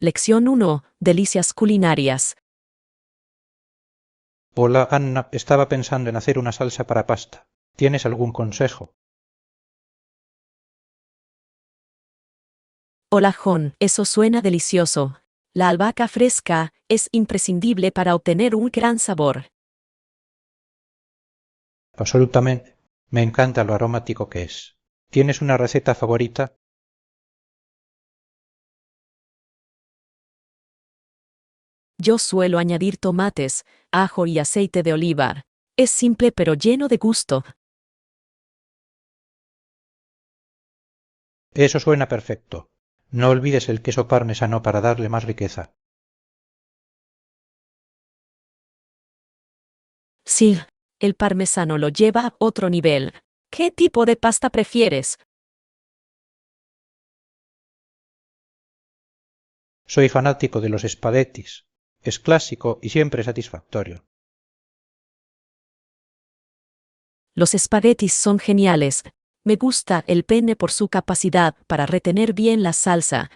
Lección 1. Delicias culinarias. Hola, Anna. Estaba pensando en hacer una salsa para pasta. ¿Tienes algún consejo? Hola, John. Eso suena delicioso. La albahaca fresca es imprescindible para obtener un gran sabor. Absolutamente. Me encanta lo aromático que es. ¿Tienes una receta favorita? Yo suelo añadir tomates, ajo y aceite de oliva. Es simple pero lleno de gusto. Eso suena perfecto. No olvides el queso parmesano para darle más riqueza. Sí, el parmesano lo lleva a otro nivel. ¿Qué tipo de pasta prefieres? Soy fanático de los espaguetis. Es clásico y siempre satisfactorio. Los espaguetis son geniales. Me gusta el pene por su capacidad para retener bien la salsa.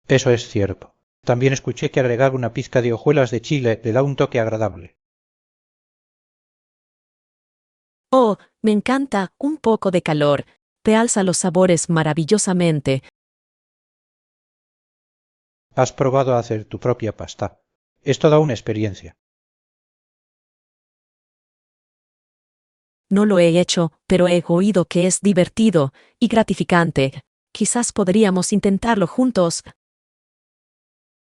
Eso es cierto. También escuché que agregar una pizca de hojuelas de chile le da un toque agradable. Oh, me encanta un poco de calor. Realza los sabores maravillosamente. Has probado a hacer tu propia pasta. Es toda una experiencia. No lo he hecho, pero he oído que es divertido y gratificante. Quizás podríamos intentarlo juntos.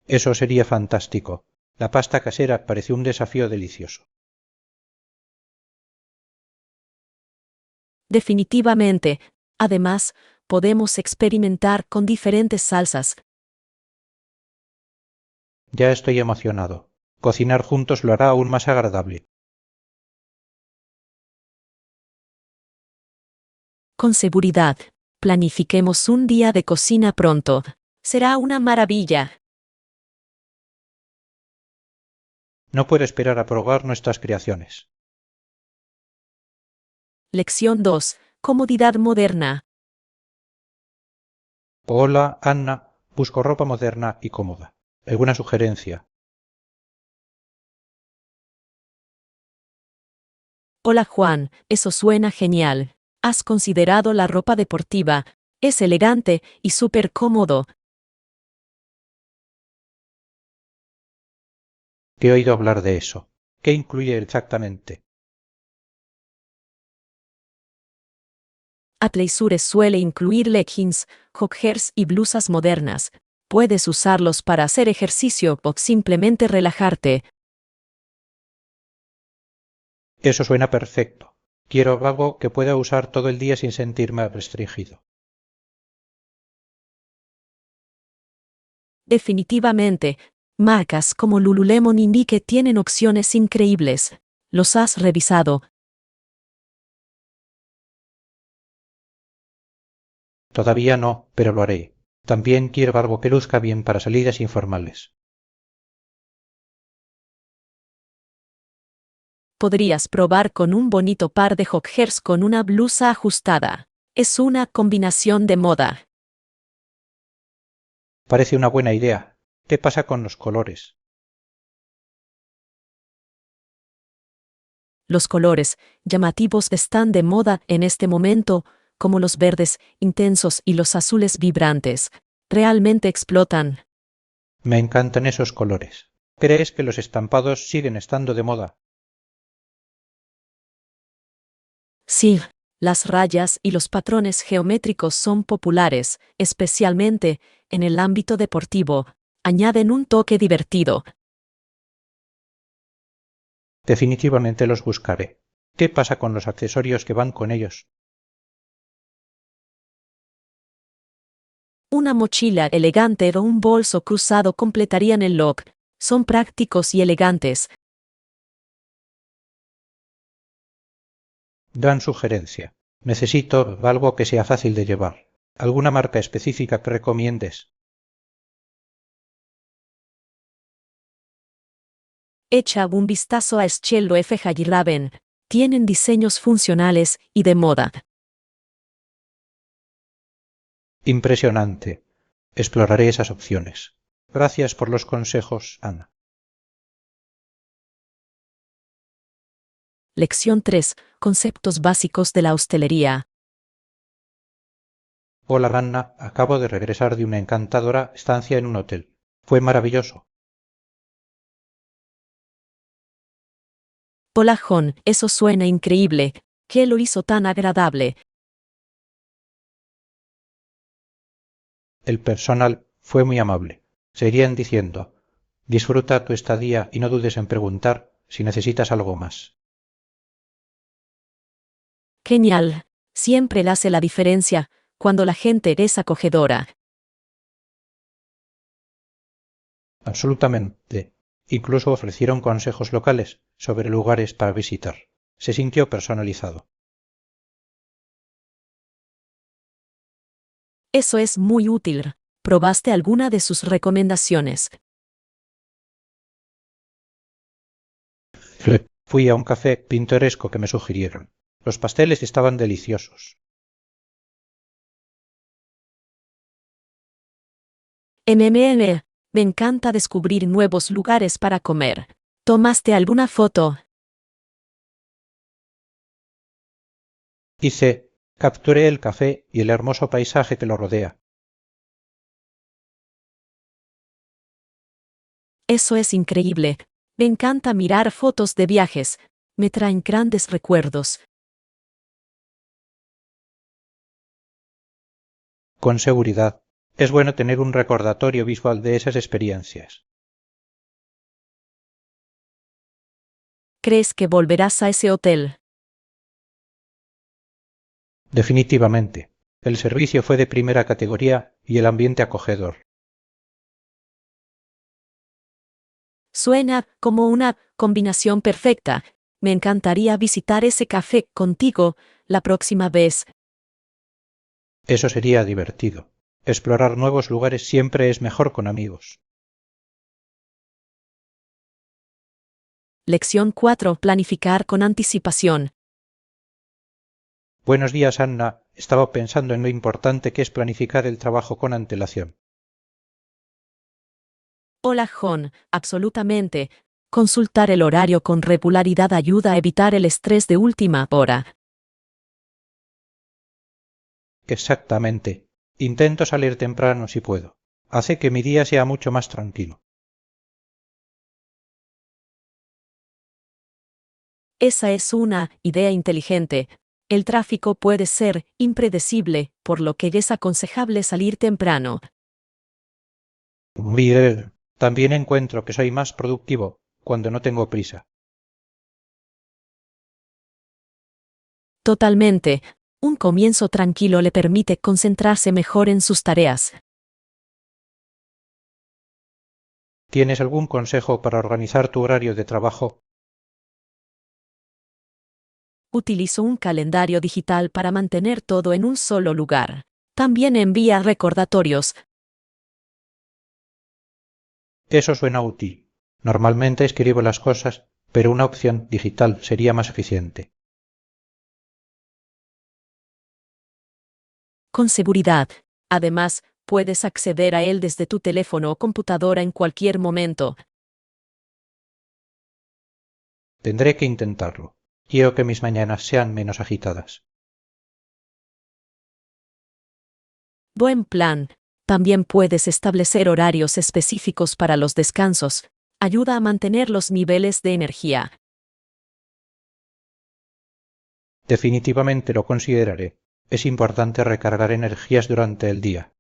Eso sería fantástico. La pasta casera parece un desafío delicioso. Definitivamente. Además, podemos experimentar con diferentes salsas. Ya estoy emocionado. Cocinar juntos lo hará aún más agradable. Con seguridad. Planifiquemos un día de cocina pronto. Será una maravilla. No puedo esperar a probar nuestras creaciones. Lección 2. Comodidad moderna. Hola, Anna. Busco ropa moderna y cómoda. ¿Alguna sugerencia? Hola Juan, eso suena genial. ¿Has considerado la ropa deportiva? Es elegante y súper cómodo. He oído hablar de eso. ¿Qué incluye exactamente? Athleisure suele incluir leggings, joggers y blusas modernas. Puedes usarlos para hacer ejercicio o simplemente relajarte. Eso suena perfecto. Quiero algo que pueda usar todo el día sin sentirme restringido. Definitivamente, marcas como Lululemon y Nike tienen opciones increíbles. ¿Los has revisado? Todavía no, pero lo haré. También quiero algo que luzca bien para salidas informales. Podrías probar con un bonito par de joggers con una blusa ajustada. Es una combinación de moda. Parece una buena idea. ¿Qué pasa con los colores? Los colores llamativos están de moda en este momento, como los verdes intensos y los azules vibrantes. Realmente explotan. Me encantan esos colores. ¿Crees que los estampados siguen estando de moda? Sí, las rayas y los patrones geométricos son populares, especialmente en el ámbito deportivo. Añaden un toque divertido. Definitivamente los buscaré. ¿Qué pasa con los accesorios que van con ellos? Una mochila elegante o un bolso cruzado completarían el look. Son prácticos y elegantes. Gran sugerencia. Necesito algo que sea fácil de llevar. ¿Alguna marca específica que recomiendes? Echa un vistazo a Schelo F. Raven. Tienen diseños funcionales y de moda. Impresionante. Exploraré esas opciones. Gracias por los consejos, Ana. Lección 3. Conceptos básicos de la hostelería. Hola, Anna. Acabo de regresar de una encantadora estancia en un hotel. Fue maravilloso. Hola John, eso suena increíble. ¿Qué lo hizo tan agradable? El personal fue muy amable. Seguían diciendo, disfruta tu estadía y no dudes en preguntar si necesitas algo más. Genial. Siempre hace la diferencia cuando la gente es acogedora. Absolutamente. Incluso ofrecieron consejos locales sobre lugares para visitar. Se sintió personalizado. Eso es muy útil. ¿Probaste alguna de sus recomendaciones? Fui a un café pintoresco que me sugirieron. Los pasteles estaban deliciosos. Me encanta descubrir nuevos lugares para comer. ¿Tomaste alguna foto? Capturé el café y el hermoso paisaje que lo rodea. Eso es increíble. Me encanta mirar fotos de viajes. Me traen grandes recuerdos. Con seguridad, es bueno tener un recordatorio visual de esas experiencias. ¿Crees que volverás a ese hotel? Definitivamente. El servicio fue de primera categoría y el ambiente acogedor. Suena como una combinación perfecta. Me encantaría visitar ese café contigo la próxima vez. Eso sería divertido. Explorar nuevos lugares siempre es mejor con amigos. Lección 4. Planificar con anticipación. Buenos días, Anna. Estaba pensando en lo importante que es planificar el trabajo con antelación. Hola John, absolutamente. Consultar el horario con regularidad ayuda a evitar el estrés de última hora. Exactamente. Intento salir temprano si puedo. Hace que mi día sea mucho más tranquilo. Esa es una idea inteligente. El tráfico puede ser impredecible, por lo que es aconsejable salir temprano. Mire, también encuentro que soy más productivo cuando no tengo prisa. Totalmente. Un comienzo tranquilo le permite concentrarse mejor en sus tareas. ¿Tienes algún consejo para organizar tu horario de trabajo? Utilizo un calendario digital para mantener todo en un solo lugar. También envía recordatorios. Eso suena útil. Normalmente escribo las cosas, pero una opción digital sería más eficiente. Con seguridad. Además, puedes acceder a él desde tu teléfono o computadora en cualquier momento. Tendré que intentarlo. Quiero que mis mañanas sean menos agitadas. Buen plan. También puedes establecer horarios específicos para los descansos. Ayuda a mantener los niveles de energía. Definitivamente lo consideraré. Es importante recargar energías durante el día.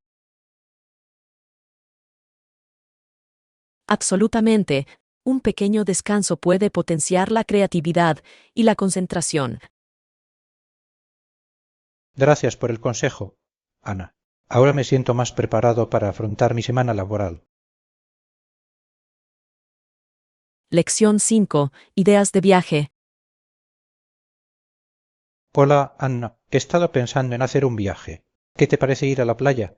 Absolutamente. Un pequeño descanso puede potenciar la creatividad y la concentración. Gracias por el consejo, Ana. Ahora me siento más preparado para afrontar mi semana laboral. Lección 5. Ideas de viaje. Hola, Ana. He estado pensando en hacer un viaje. ¿Qué te parece ir a la playa?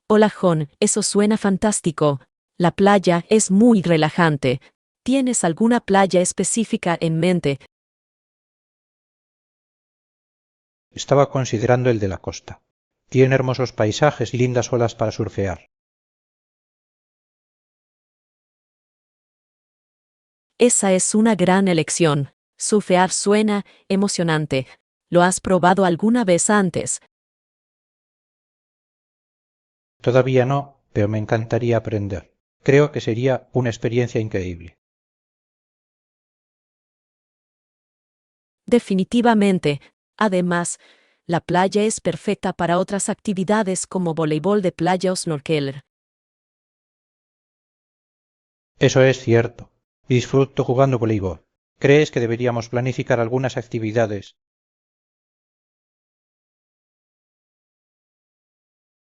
Hola John, eso suena fantástico. La playa es muy relajante. ¿Tienes alguna playa específica en mente? Estaba considerando el de la costa. Tiene hermosos paisajes y lindas olas para surfear. Esa es una gran elección. Surfear suena emocionante. ¿Lo has probado alguna vez antes? Todavía no, pero me encantaría aprender. Creo que sería una experiencia increíble. Definitivamente. Además, la playa es perfecta para otras actividades como voleibol de playa o snorkel. Eso es cierto. Disfruto jugando voleibol. ¿Crees que deberíamos planificar algunas actividades?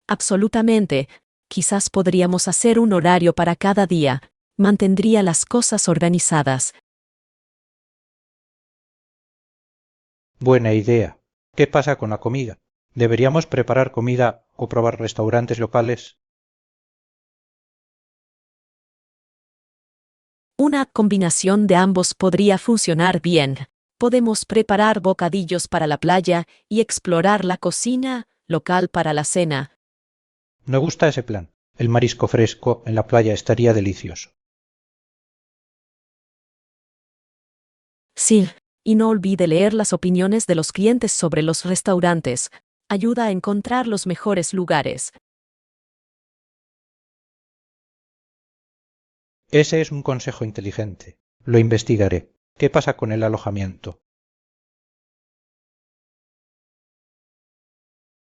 Absolutamente. Quizás podríamos hacer un horario para cada día. Mantendría las cosas organizadas. Buena idea. ¿Qué pasa con la comida? ¿Deberíamos preparar comida o probar restaurantes locales? Una combinación de ambos podría funcionar bien. Podemos preparar bocadillos para la playa y explorar la cocina local para la cena. Me gusta ese plan. El marisco fresco en la playa estaría delicioso. Sí, y no olvide leer las opiniones de los clientes sobre los restaurantes. Ayuda a encontrar los mejores lugares. Ese es un consejo inteligente. Lo investigaré. ¿Qué pasa con el alojamiento?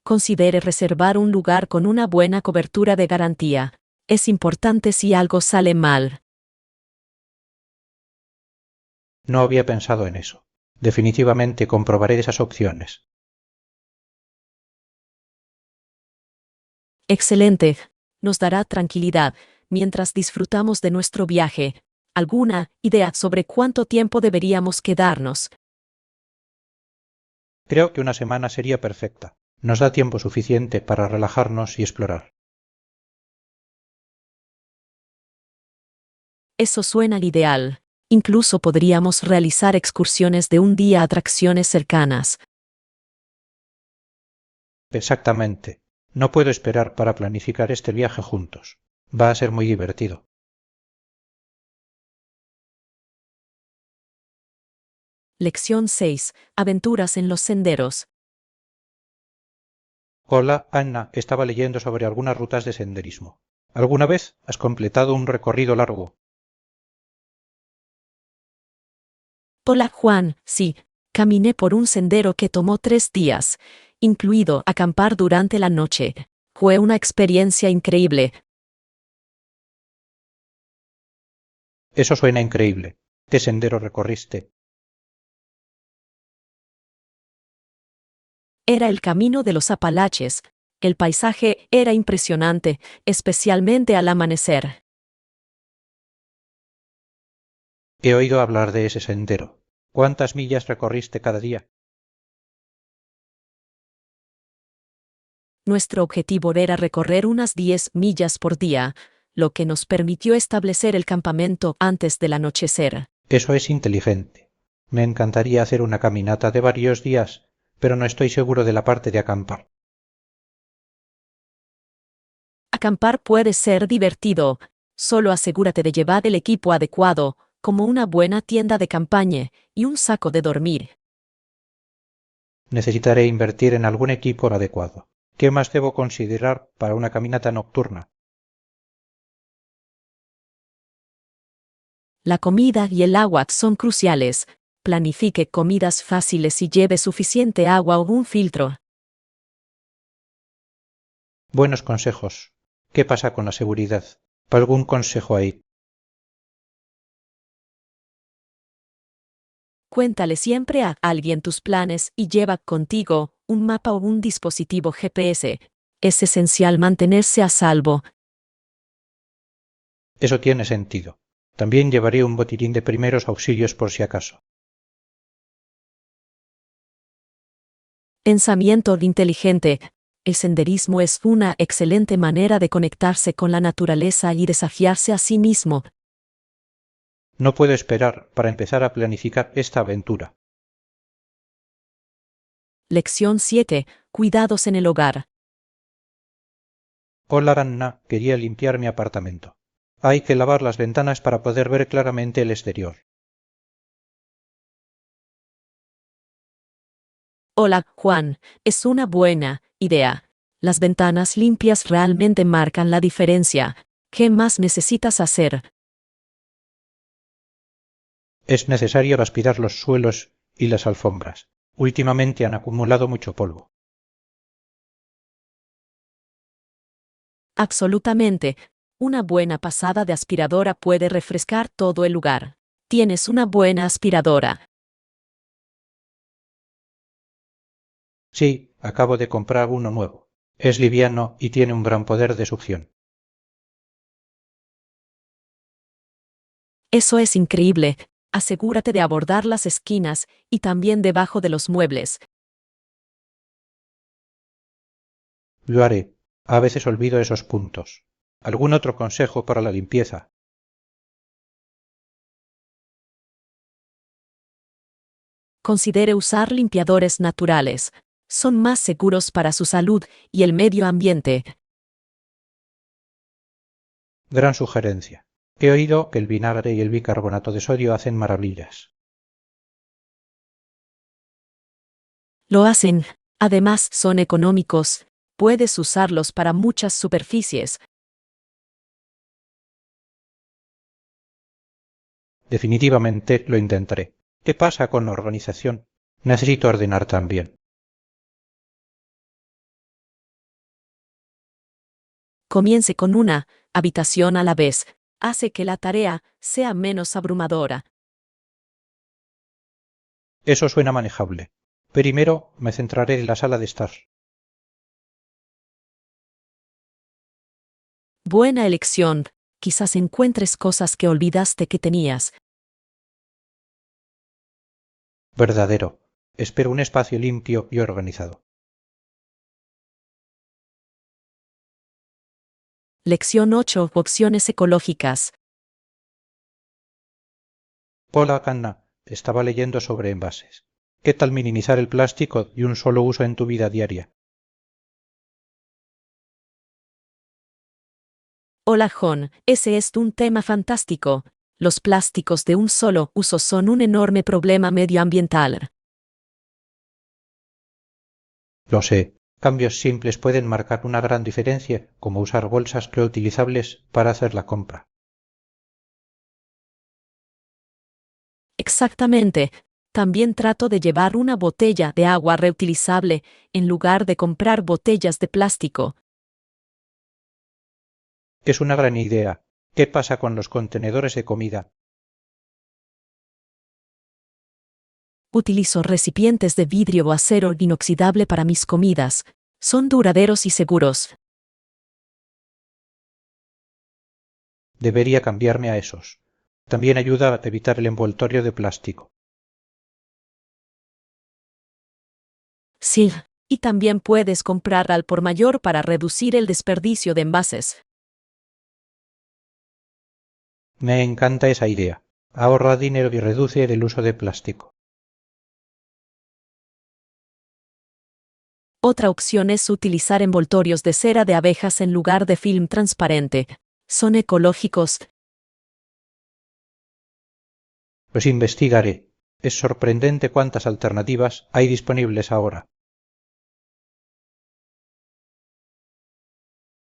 Considere reservar un lugar con una buena cobertura de garantía. Es importante si algo sale mal. No había pensado en eso. Definitivamente comprobaré esas opciones. Excelente. Nos dará tranquilidad mientras disfrutamos de nuestro viaje. ¿Alguna idea sobre cuánto tiempo deberíamos quedarnos? Creo que una semana sería perfecta. Nos da tiempo suficiente para relajarnos y explorar. Eso suena al ideal. Incluso podríamos realizar excursiones de un día a atracciones cercanas. Exactamente. No puedo esperar para planificar este viaje juntos. Va a ser muy divertido. Lección 6. Aventuras en los senderos. Hola, Anna, estaba leyendo sobre algunas rutas de senderismo. ¿Alguna vez has completado un recorrido largo? Hola Juan, sí. Caminé por un sendero que tomó 3 días, incluido acampar durante la noche. Fue una experiencia increíble. Eso suena increíble. ¿Qué sendero recorriste? Era el camino de los Apalaches. El paisaje era impresionante, especialmente al amanecer. He oído hablar de ese sendero. ¿Cuántas millas recorriste cada día? Nuestro objetivo era recorrer unas 10 millas por día, lo que nos permitió establecer el campamento antes del anochecer. Eso es inteligente. Me encantaría hacer una caminata de varios días, pero no estoy seguro de la parte de acampar. Acampar puede ser divertido. Solo asegúrate de llevar el equipo adecuado, como una buena tienda de campaña y un saco de dormir. Necesitaré invertir en algún equipo adecuado. ¿Qué más debo considerar para una caminata nocturna? La comida y el agua son cruciales. Planifique comidas fáciles y lleve suficiente agua o un filtro. Buenos consejos. ¿Qué pasa con la seguridad? ¿Algún consejo ahí? Cuéntale siempre a alguien tus planes y lleva contigo un mapa o un dispositivo GPS. Es esencial mantenerse a salvo. Eso tiene sentido. También llevaré un botiquín de primeros auxilios por si acaso. Pensamiento inteligente. El senderismo es una excelente manera de conectarse con la naturaleza y desafiarse a sí mismo. No puedo esperar para empezar a planificar esta aventura. Lección 7. Cuidados en el hogar. Hola Anna, quería limpiar mi apartamento. Hay que lavar las ventanas para poder ver claramente el exterior. Hola, Juan. Es una buena idea. Las ventanas limpias realmente marcan la diferencia. ¿Qué más necesitas hacer? Es necesario aspirar los suelos y las alfombras. Últimamente han acumulado mucho polvo. Absolutamente. Una buena pasada de aspiradora puede refrescar todo el lugar. ¿Tienes una buena aspiradora? Sí, acabo de comprar uno nuevo. Es liviano y tiene un gran poder de succión. Eso es increíble. Asegúrate de abordar las esquinas y también debajo de los muebles. Lo haré. A veces olvido esos puntos. ¿Algún otro consejo para la limpieza? Considere usar limpiadores naturales. Son más seguros para su salud y el medio ambiente. Gran sugerencia. He oído que el vinagre y el bicarbonato de sodio hacen maravillas. Lo hacen. Además, son económicos. Puedes usarlos para muchas superficies. Definitivamente lo intentaré. ¿Qué pasa con la organización? Necesito ordenar también. Comience con una habitación a la vez. Hace que la tarea sea menos abrumadora. Eso suena manejable. Primero me centraré en la sala de estar. Buena elección. Quizás encuentres cosas que olvidaste que tenías. Verdadero. Espero un espacio limpio y organizado. Lección 8. Opciones ecológicas. Hola, Canna. Estaba leyendo sobre envases. ¿Qué tal minimizar el plástico de un solo uso en tu vida diaria? Hola, John. Ese es un tema fantástico. Los plásticos de un solo uso son un enorme problema medioambiental. Lo sé. Cambios simples pueden marcar una gran diferencia, como usar bolsas reutilizables para hacer la compra. Exactamente. También trato de llevar una botella de agua reutilizable en lugar de comprar botellas de plástico. Es una gran idea. ¿Qué pasa con los contenedores de comida? Utilizo recipientes de vidrio o acero inoxidable para mis comidas. Son duraderos y seguros. Debería cambiarme a esos. También ayuda a evitar el envoltorio de plástico. Sí, y también puedes comprar al por mayor para reducir el desperdicio de envases. Me encanta esa idea. Ahorra dinero y reduce el uso de plástico. Otra opción es utilizar envoltorios de cera de abejas en lugar de film transparente. Son ecológicos. Los investigaré. Es sorprendente cuántas alternativas hay disponibles ahora.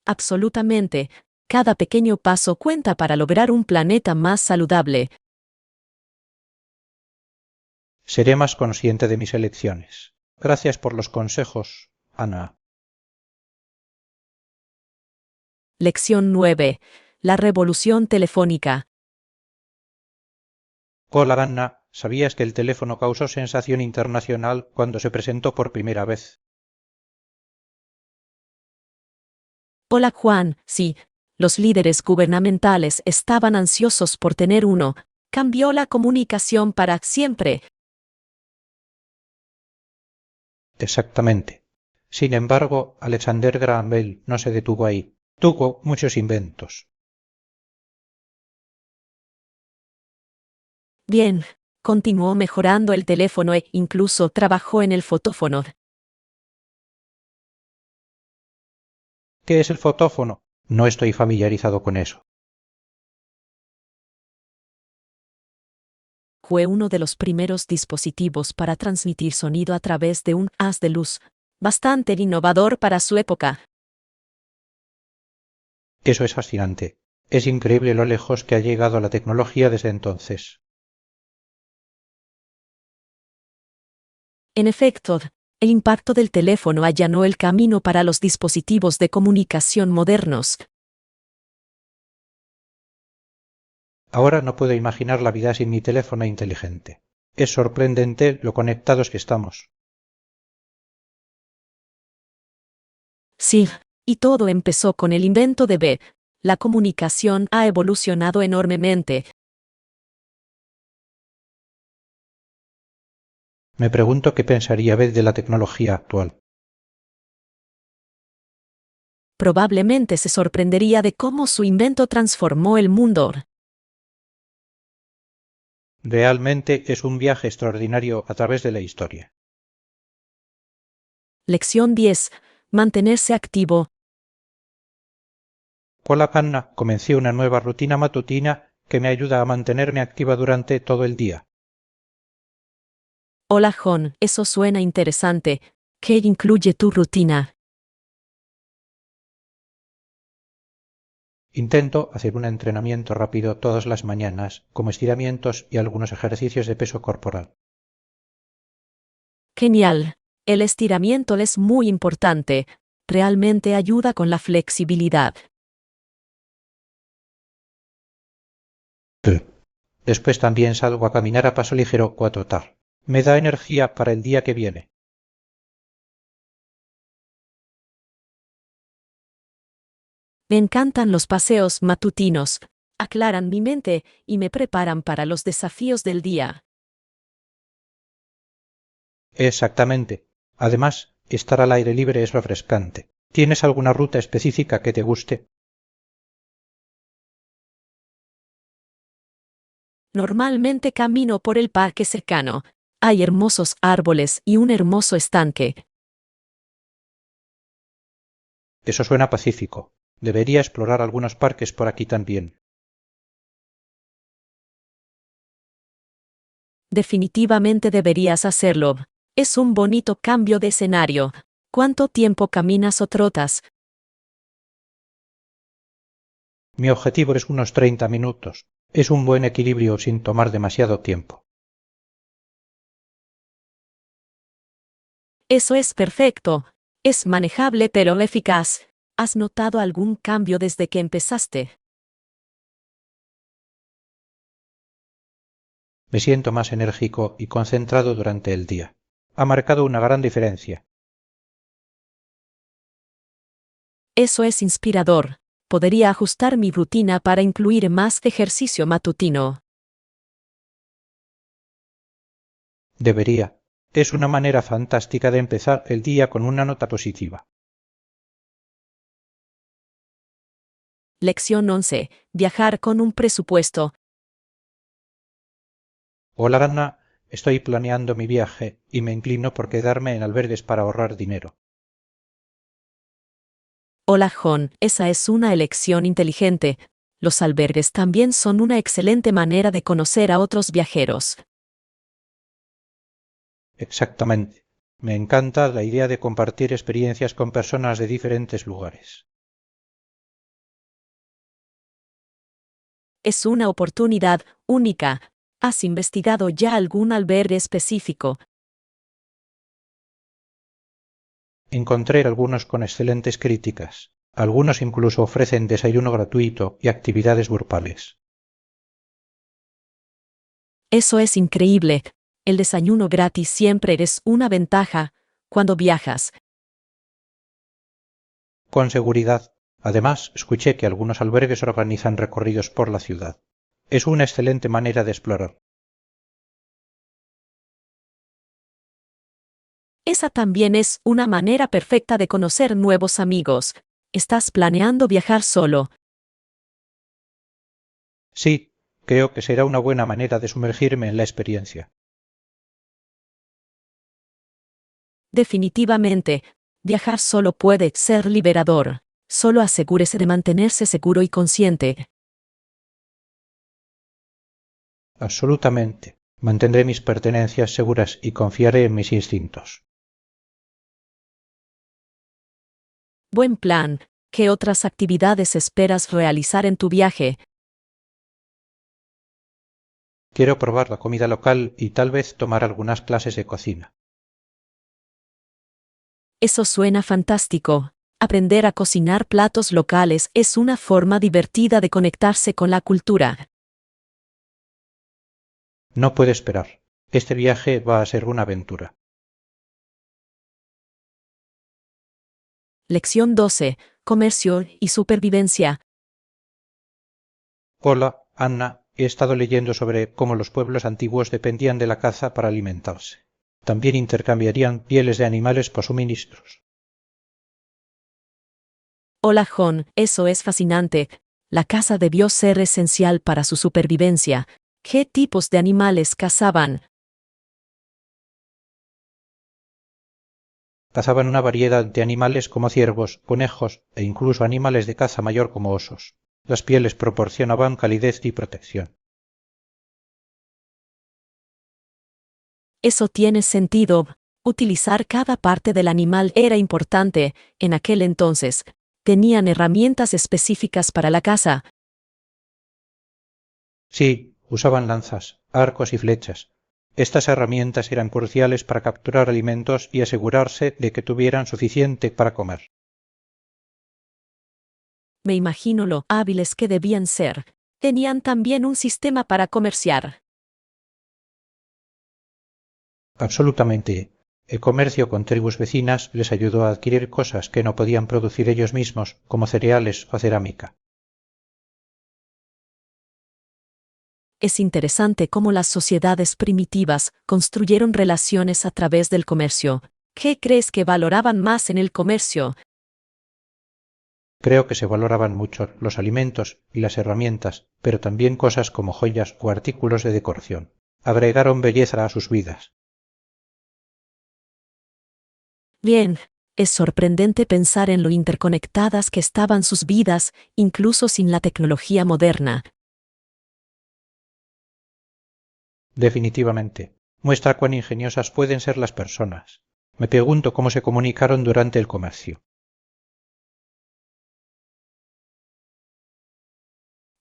Absolutamente. Cada pequeño paso cuenta para lograr un planeta más saludable. Seré más consciente de mis elecciones. Gracias por los consejos, Ana. Lección 9. La revolución telefónica. Hola, Anna. ¿Sabías que el teléfono causó sensación internacional cuando se presentó por primera vez? Hola, Juan. Sí, los líderes gubernamentales estaban ansiosos por tener uno. Cambió la comunicación para siempre. Exactamente. Sin embargo, Alexander Graham Bell no se detuvo ahí. Tuvo muchos inventos. Bien, continuó mejorando el teléfono e incluso trabajó en el fotófono. ¿Qué es el fotófono? No estoy familiarizado con eso. Fue uno de los primeros dispositivos para transmitir sonido a través de un haz de luz, bastante innovador para su época. Eso es fascinante. Es increíble lo lejos que ha llegado la tecnología desde entonces. En efecto, el impacto del teléfono allanó el camino para los dispositivos de comunicación modernos. Ahora no puedo imaginar la vida sin mi teléfono inteligente. Es sorprendente lo conectados que estamos. Sí, y todo empezó con el invento de B. La comunicación ha evolucionado enormemente. Me pregunto qué pensaría Beth de la tecnología actual. Probablemente se sorprendería de cómo su invento transformó el mundo. Realmente es un viaje extraordinario a través de la historia. Lección 10. Mantenerse activo. Con la Hanna comencé una nueva rutina matutina que me ayuda a mantenerme activa durante todo el día. Hola John, eso suena interesante. ¿Qué incluye tu rutina? Intento hacer un entrenamiento rápido todas las mañanas, como estiramientos y algunos ejercicios de peso corporal. Genial. El estiramiento es muy importante. Realmente ayuda con la flexibilidad. Después también salgo a caminar a paso ligero o a trotar. Me da energía para el día que viene. Me encantan los paseos matutinos. Aclaran mi mente y me preparan para los desafíos del día. Exactamente. Además, estar al aire libre es refrescante. ¿Tienes alguna ruta específica que te guste? Normalmente camino por el parque cercano. Hay hermosos árboles y un hermoso estanque. Eso suena pacífico. Debería explorar algunos parques por aquí también. Definitivamente deberías hacerlo. Es un bonito cambio de escenario. ¿Cuánto tiempo caminas o trotas? Mi objetivo es unos 30 minutos. Es un buen equilibrio sin tomar demasiado tiempo. Eso es perfecto. Es manejable pero eficaz. ¿Has notado algún cambio desde que empezaste? Me siento más enérgico y concentrado durante el día. Ha marcado una gran diferencia. Eso es inspirador. Podría ajustar mi rutina para incluir más ejercicio matutino. Debería. Es una manera fantástica de empezar el día con una nota positiva. Lección 11. Viajar con un presupuesto. Hola, Ana. Estoy planeando mi viaje y me inclino por quedarme en albergues para ahorrar dinero. Hola John, esa es una elección inteligente. Los albergues también son una excelente manera de conocer a otros viajeros. Exactamente. Me encanta la idea de compartir experiencias con personas de diferentes lugares. Es una oportunidad única. ¿Has investigado ya algún albergue específico? Encontré algunos con excelentes críticas. Algunos incluso ofrecen desayuno gratuito y actividades grupales. Eso es increíble. El desayuno gratis siempre es una ventaja cuando viajas. Con seguridad. Además, escuché que algunos albergues organizan recorridos por la ciudad. Es una excelente manera de explorar. Esa también es una manera perfecta de conocer nuevos amigos. ¿Estás planeando viajar solo? Sí, creo que será una buena manera de sumergirme en la experiencia. Definitivamente, viajar solo puede ser liberador. Solo asegúrese de mantenerse seguro y consciente. Absolutamente. Mantendré mis pertenencias seguras y confiaré en mis instintos. Buen plan. ¿Qué otras actividades esperas realizar en tu viaje? Quiero probar la comida local y tal vez tomar algunas clases de cocina. Eso suena fantástico. Aprender a cocinar platos locales es una forma divertida de conectarse con la cultura. No puedo esperar. Este viaje va a ser una aventura. Lección 12. Comercio y supervivencia. Hola, Anna. He estado leyendo sobre cómo los pueblos antiguos dependían de la caza para alimentarse. También intercambiarían pieles de animales por suministros. Hola John, eso es fascinante. La caza debió ser esencial para su supervivencia. ¿Qué tipos de animales cazaban? Cazaban una variedad de animales como ciervos, conejos e incluso animales de caza mayor como osos. Las pieles proporcionaban calidez y protección. Eso tiene sentido. Utilizar cada parte del animal era importante. En aquel entonces, tenían herramientas específicas para la caza. Sí, usaban lanzas, arcos y flechas. Estas herramientas eran cruciales para capturar alimentos y asegurarse de que tuvieran suficiente para comer. Me imagino lo hábiles que debían ser. Tenían también un sistema para comerciar. Absolutamente. El comercio con tribus vecinas les ayudó a adquirir cosas que no podían producir ellos mismos, como cereales o cerámica. Es interesante cómo las sociedades primitivas construyeron relaciones a través del comercio. ¿Qué crees que valoraban más en el comercio? Creo que se valoraban mucho los alimentos y las herramientas, pero también cosas como joyas o artículos de decoración. Agregaron belleza a sus vidas. Bien, es sorprendente pensar en lo interconectadas que estaban sus vidas, incluso sin la tecnología moderna. Definitivamente. Muestra cuán ingeniosas pueden ser las personas. Me pregunto cómo se comunicaron durante el comercio.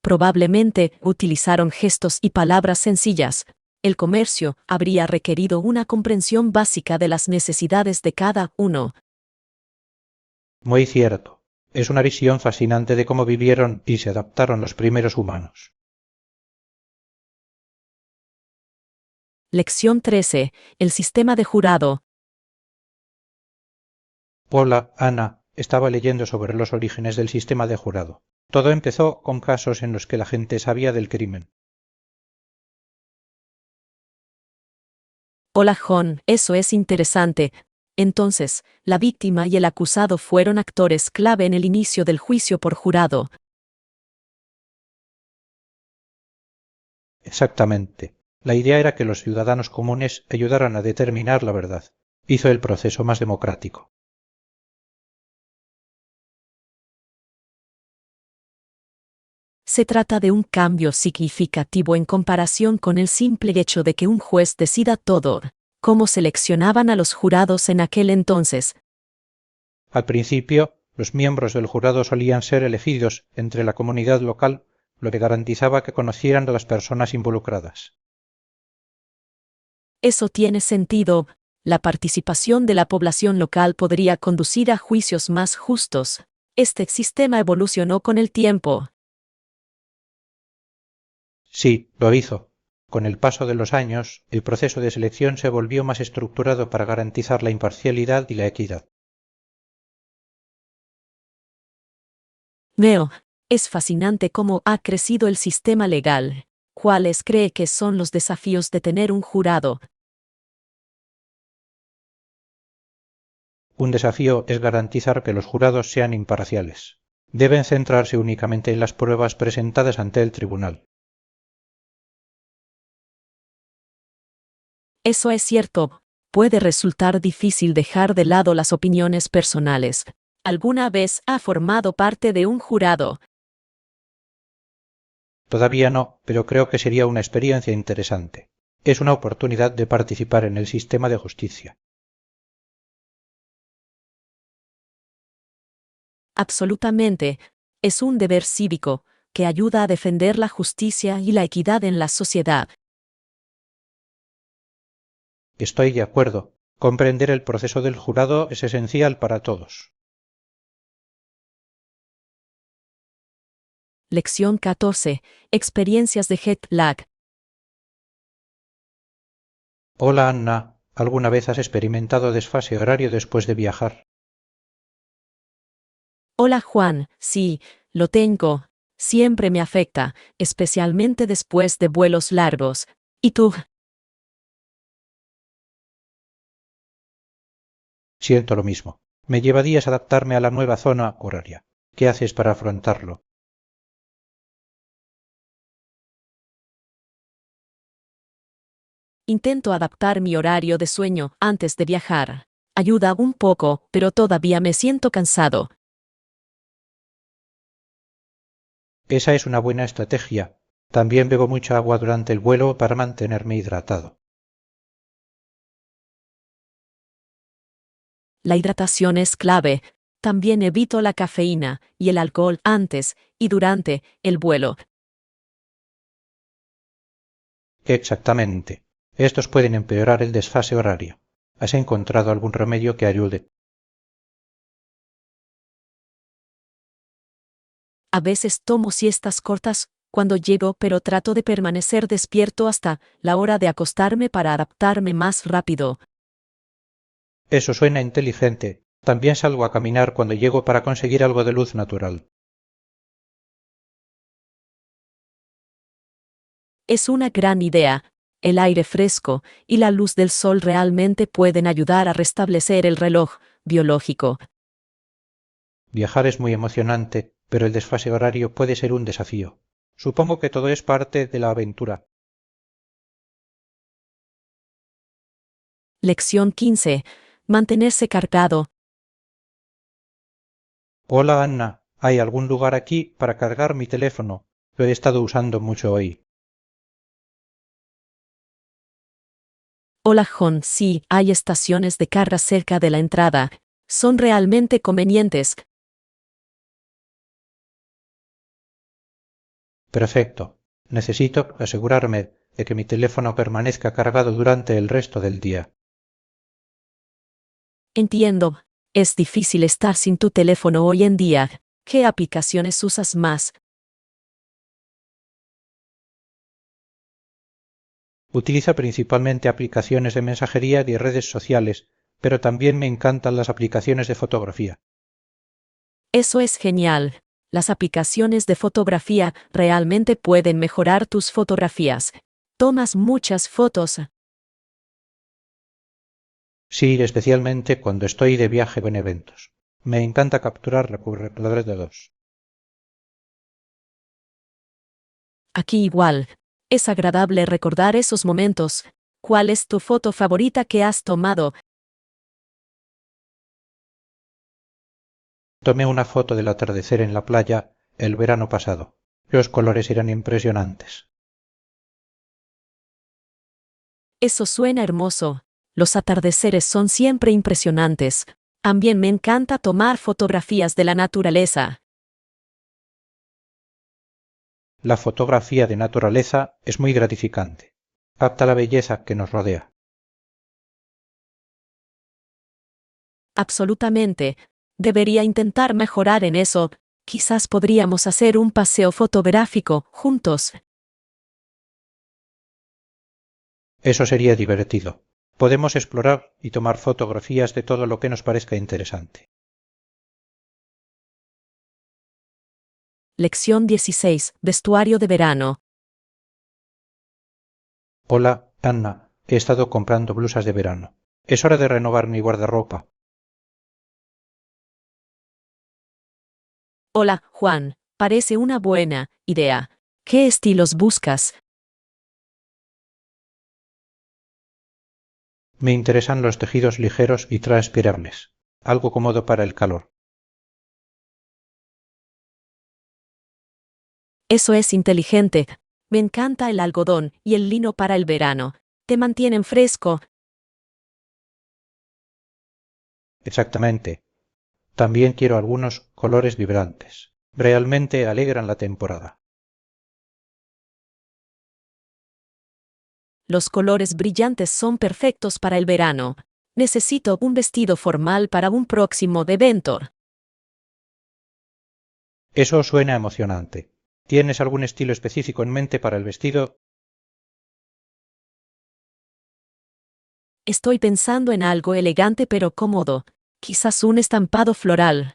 Probablemente utilizaron gestos y palabras sencillas. El comercio habría requerido una comprensión básica de las necesidades de cada uno. Muy cierto. Es una visión fascinante de cómo vivieron y se adaptaron los primeros humanos. Lección 13. El sistema de jurado. Hola, Ana. Estaba leyendo sobre los orígenes del sistema de jurado. Todo empezó con casos en los que la gente sabía del crimen. Hola John, eso es interesante. Entonces, la víctima y el acusado fueron actores clave en el inicio del juicio por jurado. Exactamente. La idea era que los ciudadanos comunes ayudaran a determinar la verdad. Hizo el proceso más democrático. Se trata de un cambio significativo en comparación con el simple hecho de que un juez decida todo. ¿Cómo seleccionaban a los jurados en aquel entonces? Al principio, los miembros del jurado solían ser elegidos entre la comunidad local, lo que garantizaba que conocieran a las personas involucradas. Eso tiene sentido. La participación de la población local podría conducir a juicios más justos. Este sistema evolucionó con el tiempo. Sí, lo hizo. Con el paso de los años, el proceso de selección se volvió más estructurado para garantizar la imparcialidad y la equidad. Veo, es fascinante cómo ha crecido el sistema legal. ¿Cuáles cree que son los desafíos de tener un jurado? Un desafío es garantizar que los jurados sean imparciales. Deben centrarse únicamente en las pruebas presentadas ante el tribunal. Eso es cierto. Puede resultar difícil dejar de lado las opiniones personales. ¿Alguna vez ha formado parte de un jurado? Todavía no, pero creo que sería una experiencia interesante. Es una oportunidad de participar en el sistema de justicia. Absolutamente. Es un deber cívico que ayuda a defender la justicia y la equidad en la sociedad. Estoy de acuerdo. Comprender el proceso del jurado es esencial para todos. Lección 14. Experiencias de jet lag. Hola Anna, ¿alguna vez has experimentado desfase horario después de viajar? Hola Juan, sí, lo tengo. Siempre me afecta, especialmente después de vuelos largos. ¿Y tú? Siento lo mismo. Me lleva días adaptarme a la nueva zona horaria. ¿Qué haces para afrontarlo? Intento adaptar mi horario de sueño antes de viajar. Ayuda un poco, pero todavía me siento cansado. Esa es una buena estrategia. También bebo mucha agua durante el vuelo para mantenerme hidratado. La hidratación es clave. También evito la cafeína y el alcohol antes y durante el vuelo. Exactamente. Estos pueden empeorar el desfase horario. ¿Has encontrado algún remedio que ayude? A veces tomo siestas cortas cuando llego, pero trato de permanecer despierto hasta la hora de acostarme para adaptarme más rápido. Eso suena inteligente. También salgo a caminar cuando llego para conseguir algo de luz natural. Es una gran idea. El aire fresco y la luz del sol realmente pueden ayudar a restablecer el reloj biológico. Viajar es muy emocionante, pero el desfase horario puede ser un desafío. Supongo que todo es parte de la aventura. Lección 15. Mantenerse cargado. Hola Anna, ¿hay algún lugar aquí para cargar mi teléfono? Lo he estado usando mucho hoy. Hola John, sí, hay estaciones de carga cerca de la entrada. Son realmente convenientes. Perfecto. Necesito asegurarme de que mi teléfono permanezca cargado durante el resto del día. Entiendo. Es difícil estar sin tu teléfono hoy en día. ¿Qué aplicaciones usas más? Utiliza principalmente aplicaciones de mensajería y redes sociales, pero también me encantan las aplicaciones de fotografía. Eso es genial. Las aplicaciones de fotografía realmente pueden mejorar tus fotografías. Tomas muchas fotos. Sí, especialmente cuando estoy de viaje o en eventos. Me encanta capturar recuerdos. Aquí igual. Es agradable recordar esos momentos. ¿Cuál es tu foto favorita que has tomado? Tomé una foto del atardecer en la playa el verano pasado. Los colores eran impresionantes. Eso suena hermoso. Los atardeceres son siempre impresionantes. También me encanta tomar fotografías de la naturaleza. La fotografía de naturaleza es muy gratificante. Capta la belleza que nos rodea. Absolutamente. Debería intentar mejorar en eso. Quizás podríamos hacer un paseo fotográfico juntos. Eso sería divertido. Podemos explorar y tomar fotografías de todo lo que nos parezca interesante. Lección 16. Vestuario de verano. Hola, Anna. He estado comprando blusas de verano. Es hora de renovar mi guardarropa. Hola, Juan. Parece una buena idea. ¿Qué estilos buscas? Me interesan los tejidos ligeros y transpirables. Algo cómodo para el calor. Eso es inteligente. Me encanta el algodón y el lino para el verano. Te mantienen fresco. Exactamente. También quiero algunos colores vibrantes. Realmente alegran la temporada. Los colores brillantes son perfectos para el verano. Necesito un vestido formal para un próximo evento. Eso suena emocionante. ¿Tienes algún estilo específico en mente para el vestido? Estoy pensando en algo elegante pero cómodo. Quizás un estampado floral.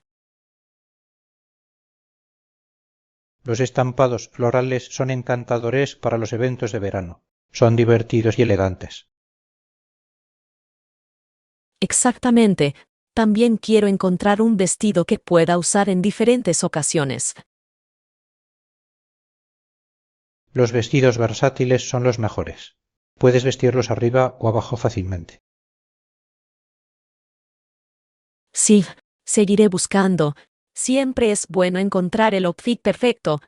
Los estampados florales son encantadores para los eventos de verano. Son divertidos y elegantes. Exactamente. También quiero encontrar un vestido que pueda usar en diferentes ocasiones. Los vestidos versátiles son los mejores. Puedes vestirlos arriba o abajo fácilmente. Sí, seguiré buscando. Siempre es bueno encontrar el outfit perfecto.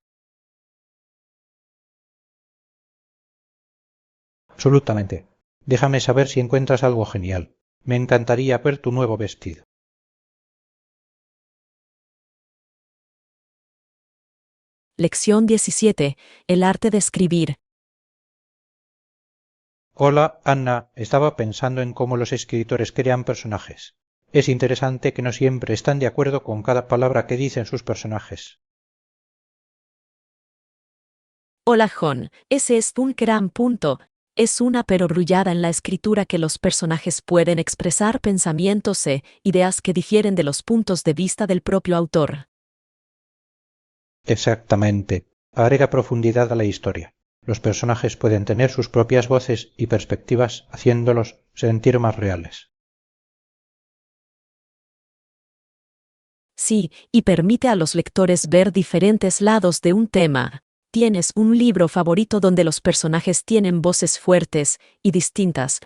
Absolutamente. Déjame saber si encuentras algo genial. Me encantaría ver tu nuevo vestido. Lección 17. El arte de escribir. Hola, Anna. Estaba pensando en cómo los escritores crean personajes. Es interesante que no siempre están de acuerdo con cada palabra que dicen sus personajes. Hola, John. Ese es un gran punto. Es una perogrullada en la escritura que los personajes pueden expresar pensamientos e ideas que difieren de los puntos de vista del propio autor. Exactamente. Agrega profundidad a la historia. Los personajes pueden tener sus propias voces y perspectivas, haciéndolos sentir más reales. Sí, y permite a los lectores ver diferentes lados de un tema. ¿Tienes un libro favorito donde los personajes tienen voces fuertes y distintas?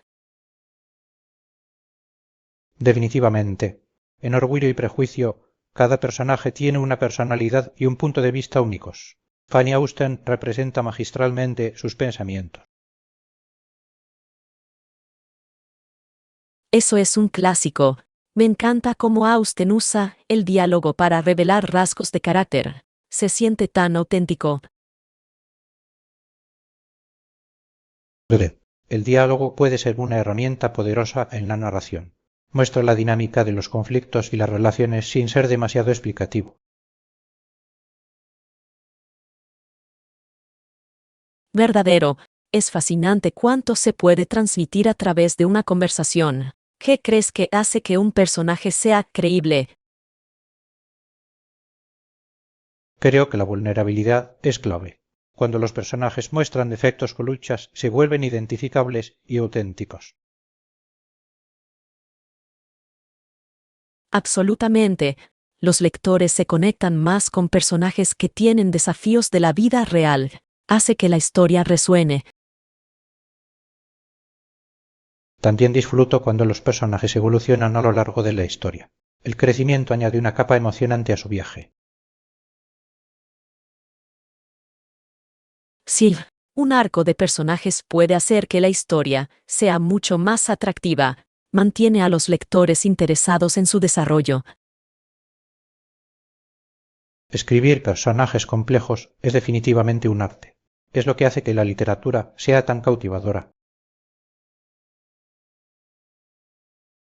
Definitivamente. En Orgullo y Prejuicio, cada personaje tiene una personalidad y un punto de vista únicos. Fanny Austen representa magistralmente sus pensamientos. Eso es un clásico. Me encanta cómo Austen usa el diálogo para revelar rasgos de carácter. Se siente tan auténtico. El diálogo puede ser una herramienta poderosa en la narración. Muestra la dinámica de los conflictos y las relaciones sin ser demasiado explicativo. Verdadero. Es fascinante cuánto se puede transmitir a través de una conversación. ¿Qué crees que hace que un personaje sea creíble? Creo que la vulnerabilidad es clave. Cuando los personajes muestran defectos o luchas, se vuelven identificables y auténticos. Absolutamente. Los lectores se conectan más con personajes que tienen desafíos de la vida real. Hace que la historia resuene. También disfruto cuando los personajes evolucionan a lo largo de la historia. El crecimiento añade una capa emocionante a su viaje. Sí, un arco de personajes puede hacer que la historia sea mucho más atractiva. Mantiene a los lectores interesados en su desarrollo. Escribir personajes complejos es definitivamente un arte. Es lo que hace que la literatura sea tan cautivadora.